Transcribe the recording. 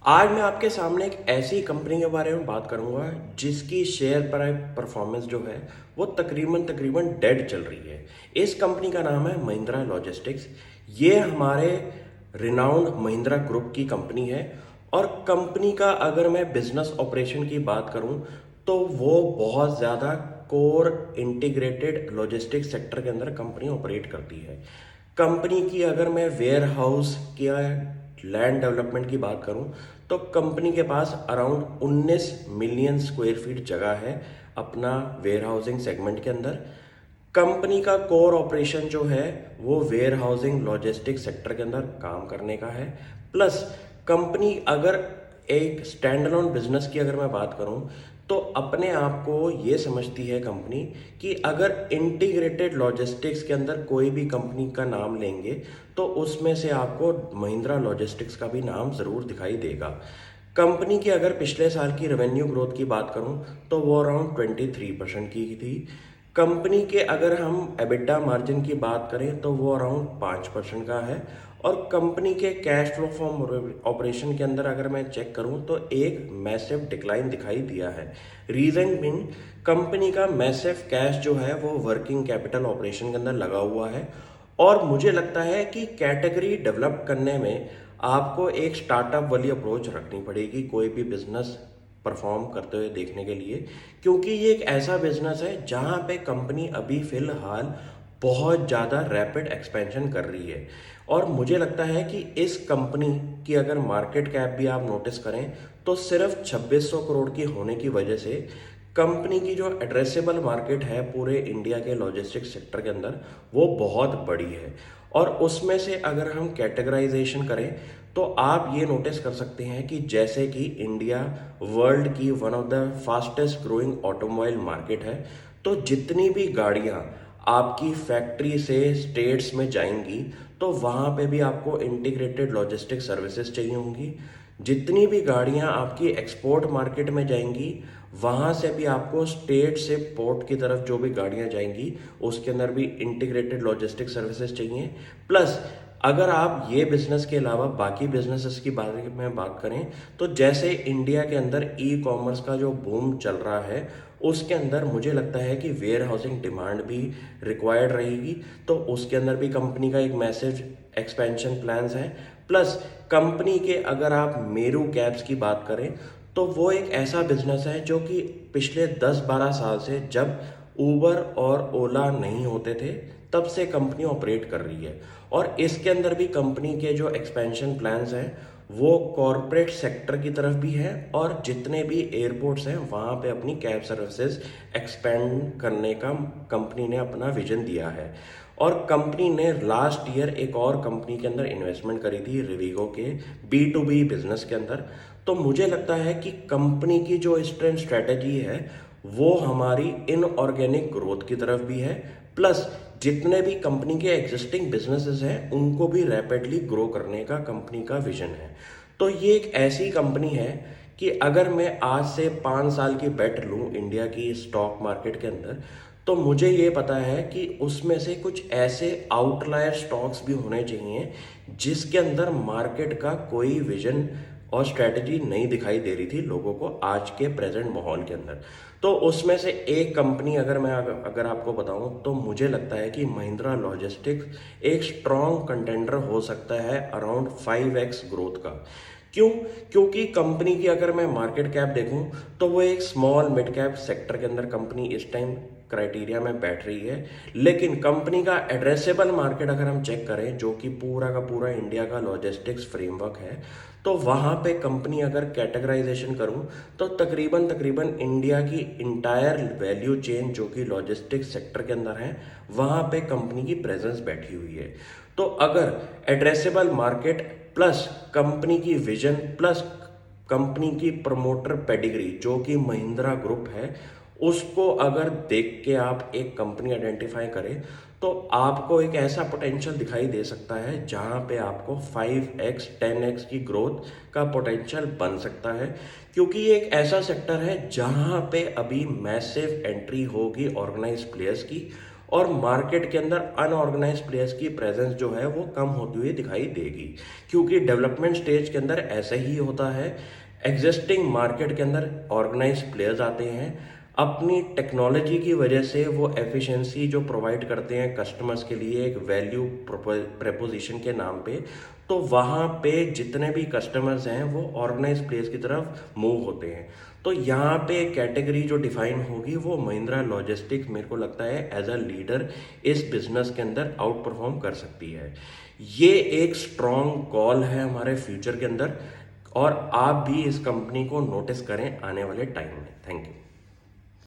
आज मैं आपके सामने एक ऐसी कंपनी के बारे में बात करूंगा जिसकी शेयर प्राइस परफॉर्मेंस जो है वो तकरीबन तकरीबन डेड चल रही है। इस कंपनी का नाम है महिंद्रा लॉजिस्टिक्स। ये हमारे रिनाउंड महिंद्रा ग्रुप की कंपनी है और कंपनी का अगर मैं बिजनेस ऑपरेशन की बात करूं तो वो बहुत ज़्यादा कोर इंटीग्रेटेड लॉजिस्टिक्स सेक्टर के अंदर कंपनी ऑपरेट करती है। कंपनी की अगर मैं वेयर हाउस या लैंड डेवलपमेंट की बात करूं तो कंपनी के पास अराउंड 19 मिलियन स्क्वायर फीट जगह है अपना वेयर हाउसिंग सेगमेंट के अंदर। कंपनी का कोर ऑपरेशन जो है वो वेयर हाउसिंग लॉजिस्टिक सेक्टर के अंदर काम करने का है। प्लस कंपनी अगर एक स्टैंड अलोन बिजनेस की अगर मैं बात करूं तो अपने आप को ये समझती है कंपनी कि अगर इंटीग्रेटेड लॉजिस्टिक्स के अंदर कोई भी कंपनी का नाम लेंगे तो उसमें से आपको महिंद्रा लॉजिस्टिक्स का भी नाम ज़रूर दिखाई देगा। कंपनी की अगर पिछले साल की रेवेन्यू ग्रोथ की बात करूं तो वो अराउंड 23% की थी। कंपनी के अगर हम एबिटा मार्जिन की बात करें तो वो अराउंड 5% का है। और कंपनी के कैश फ्लो फ्रॉम ऑपरेशन के अंदर अगर मैं चेक करूं तो एक मैसिव डिक्लाइन दिखाई दिया है। रीजन बीइंग कंपनी का मैसिव कैश जो है वो वर्किंग कैपिटल ऑपरेशन के अंदर लगा हुआ है। और मुझे लगता है कि कैटेगरी डेवलप करने में आपको एक स्टार्टअप वाली अप्रोच रखनी पड़ेगी कोई भी बिजनेस परफॉर्म करते हुए देखने के लिए, क्योंकि ये एक ऐसा बिजनेस है जहाँ पे कंपनी अभी फिलहाल बहुत ज़्यादा रैपिड एक्सपेंशन कर रही है। और मुझे लगता है कि इस कंपनी की अगर मार्केट कैप भी आप नोटिस करें तो सिर्फ 2600 करोड़ की होने की वजह से कंपनी की जो एड्रेसेबल मार्केट है पूरे इंडिया के लॉजिस्टिक्स सेक्टर के अंदर वो बहुत बड़ी है। और उसमें से अगर हम कैटेगराइजेशन करें तो आप ये नोटिस कर सकते हैं कि जैसे कि इंडिया वर्ल्ड की one of the fastest growing automobile market है, तो जितनी भी गाड़ियां आपकी फैक्ट्री से स्टेट्स में जाएंगी तो वहाँ पे भी आपको इंटीग्रेटेड लॉजिस्टिक सर्विसेज चाहिए होंगी। जितनी भी गाड़ियाँ आपकी एक्सपोर्ट मार्केट में जाएंगी वहाँ से भी आपको स्टेट से पोर्ट की तरफ जो भी गाड़ियाँ जाएंगी उसके अंदर भी इंटीग्रेटेड लॉजिस्टिक सर्विसेज चाहिए। प्लस अगर आप ये बिजनेस के अलावा बाकी बिजनेसेस की बारे में बात करें तो जैसे इंडिया के अंदर ई कॉमर्स का जो बूम चल रहा है उसके अंदर मुझे लगता है कि वेयर हाउसिंग डिमांड भी रिक्वायर्ड रहेगी, तो उसके अंदर भी कंपनी का एक मैसेज एक्सपेंशन प्लान्स है। प्लस कंपनी के अगर आप मेरू कैब्स की बात करें तो वो एक ऐसा बिजनेस है जो कि पिछले 10-12 साल से जब ऊबर और ओला नहीं होते थे तब से कंपनी ऑपरेट कर रही है। और इसके अंदर भी कंपनी के जो एक्सपेंशन प्लान्स हैं वो कॉरपोरेट सेक्टर की तरफ भी है और जितने भी एयरपोर्ट्स हैं वहाँ पे अपनी कैब सर्विसेज एक्सपेंड करने का कंपनी ने अपना विजन दिया है। और कंपनी ने लास्ट ईयर एक और कंपनी के अंदर इन्वेस्टमेंट करी थी रिवीगो के B2B बिजनेस के अंदर। तो मुझे लगता है कि कंपनी की जो स्ट्रेंथ स्ट्रेटेजी है वो हमारी इनऑर्गेनिक ग्रोथ की तरफ भी है। प्लस जितने भी कंपनी के एग्जिस्टिंग बिजनेसेस हैं उनको भी रैपिडली ग्रो करने का कंपनी का विजन है। तो ये एक ऐसी कंपनी है कि अगर मैं आज से 5 साल की बेट लूँ इंडिया की स्टॉक मार्केट के अंदर तो मुझे ये पता है कि उसमें से कुछ ऐसे आउटलायर स्टॉक्स भी होने चाहिए जिसके अंदर मार्केट का कोई विजन और स्ट्रेटजी नहीं दिखाई दे रही थी लोगों को आज के प्रेजेंट माहौल के अंदर। तो उसमें से एक कंपनी अगर आपको बताऊं तो मुझे लगता है कि महिंद्रा लॉजिस्टिक्स एक स्ट्रॉन्ग कंटेंडर हो सकता है अराउंड 5x ग्रोथ का। क्यों? क्योंकि कंपनी की अगर मैं मार्केट कैप देखूं तो वो एक स्मॉल मिड कैप सेक्टर के अंदर कंपनी इस टाइम क्राइटेरिया में बैठ रही है। लेकिन कंपनी का एड्रेसेबल मार्केट अगर हम चेक करें जो कि पूरा का पूरा इंडिया का लॉजिस्टिक्स फ्रेमवर्क है तो वहाँ पे कंपनी अगर कैटेगराइजेशन करूँ तो तकरीबन तकरीबन इंडिया की इंटायर वैल्यू चेन जो कि लॉजिस्टिक्स सेक्टर के अंदर है वहाँ पे कंपनी की प्रेजेंस बैठी हुई है। तो अगर एड्रेसेबल मार्केट प्लस कंपनी की विजन प्लस कंपनी की प्रमोटर पेडिग्री जो कि महिंद्रा ग्रुप है उसको अगर देख के आप एक कंपनी आइडेंटिफाई करें तो आपको एक ऐसा पोटेंशियल दिखाई दे सकता है जहां पे आपको 5x 10x की ग्रोथ का पोटेंशियल बन सकता है। क्योंकि ये एक ऐसा सेक्टर है जहां पे अभी मैसिव एंट्री होगी ऑर्गेनाइज प्लेयर्स की और मार्केट के अंदर अनऑर्गेनाइज प्लेयर्स की प्रेजेंस जो है वो कम होती हुई दिखाई देगी, क्योंकि डेवलपमेंट स्टेज के अंदर ऐसा ही होता है। एग्जिस्टिंग मार्केट के अंदर ऑर्गेनाइज प्लेयर्स आते हैं, अपनी टेक्नोलॉजी की वजह से वो एफिशिएंसी जो प्रोवाइड करते हैं कस्टमर्स के लिए एक वैल्यू प्रपोजिशन के नाम पे, तो वहाँ पे जितने भी कस्टमर्स हैं वो ऑर्गेनाइज प्लेयर्स की तरफ मूव होते हैं। तो यहाँ पे कैटेगरी जो डिफाइन होगी वो महिंद्रा लॉजिस्टिक्स मेरे को लगता है एज अ लीडर इस बिजनेस के अंदर आउट परफॉर्म कर सकती है। ये एक स्ट्रॉन्ग कॉल है हमारे फ्यूचर के अंदर, और आप भी इस कंपनी को नोटिस करें आने वाले टाइम में। Thank you.